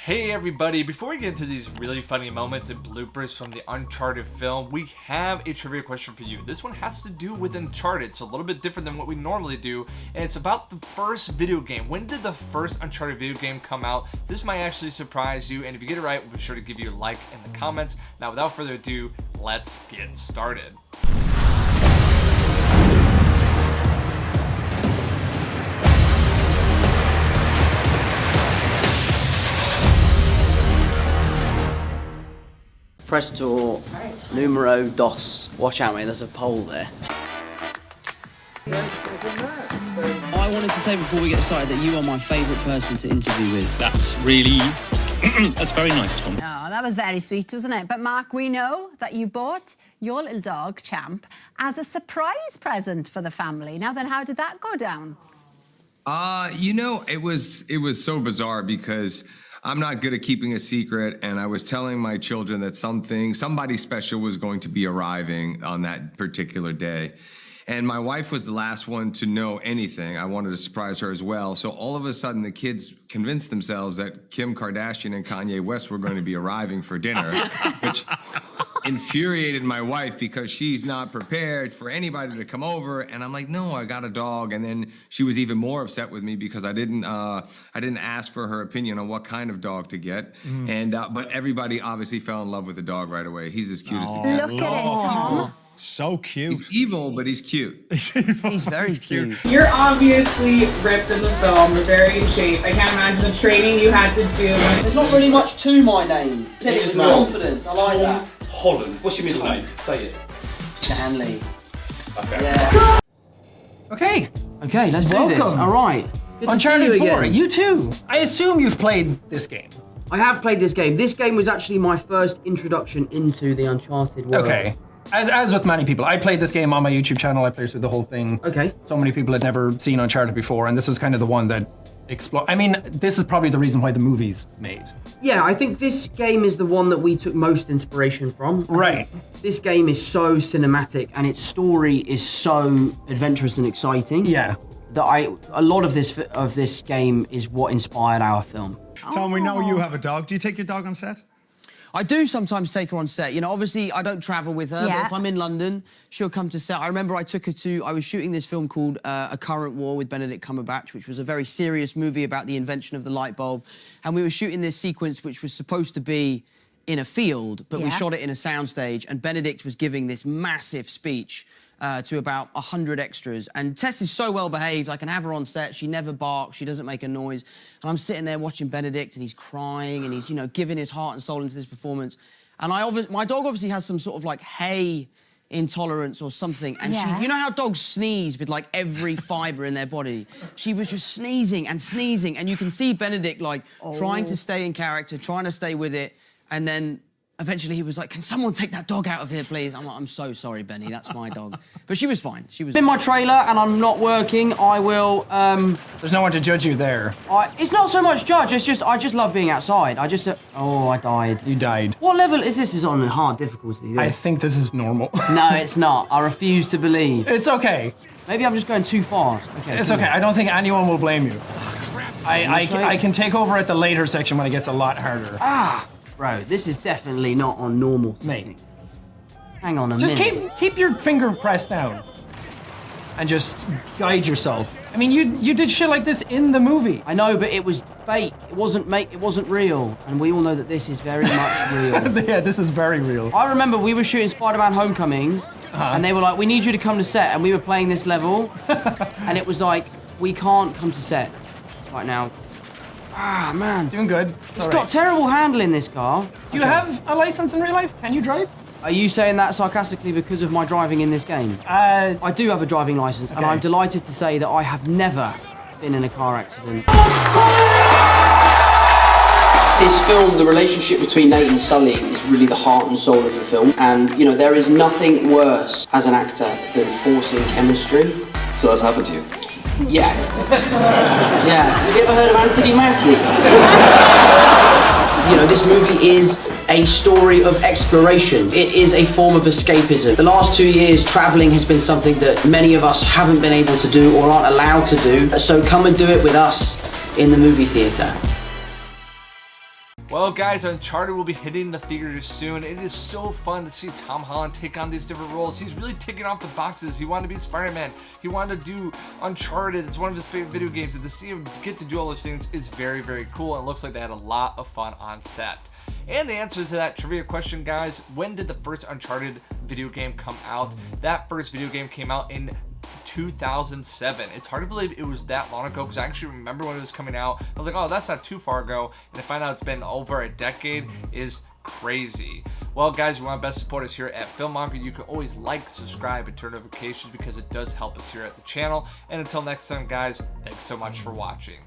Hey everybody, before we get into these really funny moments and bloopers from the Uncharted film, we have a trivia question for you. This one has to do with Uncharted. It's a little bit different than what we normally do, and it's about the first video game. When did the first Uncharted video game come out? This might actually surprise you, and if you get it right, we'll be sure to give you a like in the comments. Now, without further ado, let's get started. Press tour, numero dos. Watch out, mate, there's a pole there. I wanted to say before we get started that you are my favourite person to interview with. That's really... that's very nice, Tom. Oh, that was very sweet, wasn't it? But Mark, we know that you bought your little dog, Champ, as a surprise present for the family. Now then, how did that go down? You know, it was so bizarre because I'm not good at keeping a secret, and I was telling my children that somebody special was going to be arriving on that particular day. And my wife was the last one to know anything. I wanted to surprise her as well. So all of a sudden, the kids convinced themselves that Kim Kardashian and Kanye West were going to be arriving for dinner, which infuriated my wife because she's not prepared for anybody to come over. And I'm like, no, I got a dog. And then she was even more upset with me because I didn't ask for her opinion on what kind of dog to get. And but everybody obviously fell in love with the dog right away. He's as cute as he can. Look at it, Tom. So cute. He's evil, but he's cute. He's very cute. You're obviously ripped in the film. You're very in shape. I can't imagine the training you had to do. There's not really much to my name. Said it with confidence. I like that. Holland. What's your middle name? Say it. Stanley. Okay. Yeah. Okay. Okay, let's do this. Welcome. All right. Good to Uncharted see you 4, again. you too. I assume you've played this game. I have played this game. This game was actually my first introduction into the Uncharted world. Okay. As with many people, I played this game on my YouTube channel. I played through the whole thing. Okay. So many people had never seen Uncharted before, and this was kind of the one that I mean, this is probably the reason why the movie's made. Yeah, I think this game is the one that we took most inspiration from. Right. This game is so cinematic, and its story is so adventurous and exciting. Yeah. That a lot of this game is what inspired our film. Tom, we know you have a dog. Do you take your dog on set? I do sometimes take her on set. You know, obviously I don't travel with her, Yeah. but if I'm in London, she'll come to set. I remember I was shooting this film called A Current War with 𝘍𝘠𝘐𝗵, which was a very serious movie about the invention of the light bulb. And we were shooting this sequence which was supposed to be in a field, but we shot it in a soundstage, and Benedict was giving this massive speech to about 100 extras. And Tess is so well behaved, I can have her on set, she never barks, she doesn't make a noise. And I'm sitting there watching Benedict, and he's crying, and he's, you know, giving his heart and soul into this performance. And my dog obviously has some sort of like hay intolerance or something. And she, you know how dogs sneeze with like every fiber in their body? She was just sneezing, and you can see Benedict like trying to stay in character, trying to stay with it, and then eventually he was like, can someone take that dog out of here, please? I'm like, I'm so sorry, Benny, that's my dog. But she was fine, she was in my trailer and I'm not working, I will, There's no one to judge you there. it's not so much judge, it's just, I just love being outside. Oh, I died. You died. What level is this? Is on a hard difficulty? I think this is normal. No, it's not. I refuse to believe. It's okay. Maybe I'm just going too fast. Okay. It's okay. I don't think anyone will blame you. I can take over at the later section when it gets a lot harder. Bro, this is definitely not on normal setting. Mate. Hang on a Just minute. keep your finger pressed down and just guide yourself. I mean, you did shit like this in the movie. I know, but it was fake. It wasn't real, and we all know that this is very much real. Yeah, this is very real. I remember we were shooting Spider-Man Homecoming, and they were like, we need you to come to set, and we were playing this level, and it was like, we can't come to set right now. Ah, man. Doing good. It's got terrible handling, this car. Do you have a license in real life? Can you drive? Are you saying that sarcastically because of my driving in this game? I do have a driving license, and I'm delighted to say that I have never been in a car accident. This film, the relationship between Nate and Sully is really the heart and soul of the film. And, you know, there is nothing worse as an actor than forcing chemistry. So that's happened to you? Yeah. Yeah. Have you ever heard of Anthony Mackie? You know, this movie is a story of exploration. It is a form of escapism. The last 2 years, traveling has been something that many of us haven't been able to do or aren't allowed to do. So come and do it with us in the movie theater. Well, guys, Uncharted will be hitting the theaters soon. It is so fun to see Tom Holland take on these different roles. He's really ticking off the boxes. He wanted to be Spider-Man. He wanted to do Uncharted. It's one of his favorite video games. And to see him get to do all those things is very, very cool. And it looks like they had a lot of fun on set. And the answer to that trivia question, guys, when did the first Uncharted video game come out? That first video game came out in 2007. It's hard to believe it was that long ago because I actually remember when it was coming out. I was like, oh, that's not too far ago. And to find out it's been over a decade is crazy. Well, guys, you want to best support us here at FilMonger. You can always like, subscribe, and turn notifications because it does help us here at the channel. And until next time, guys, thanks so much for watching.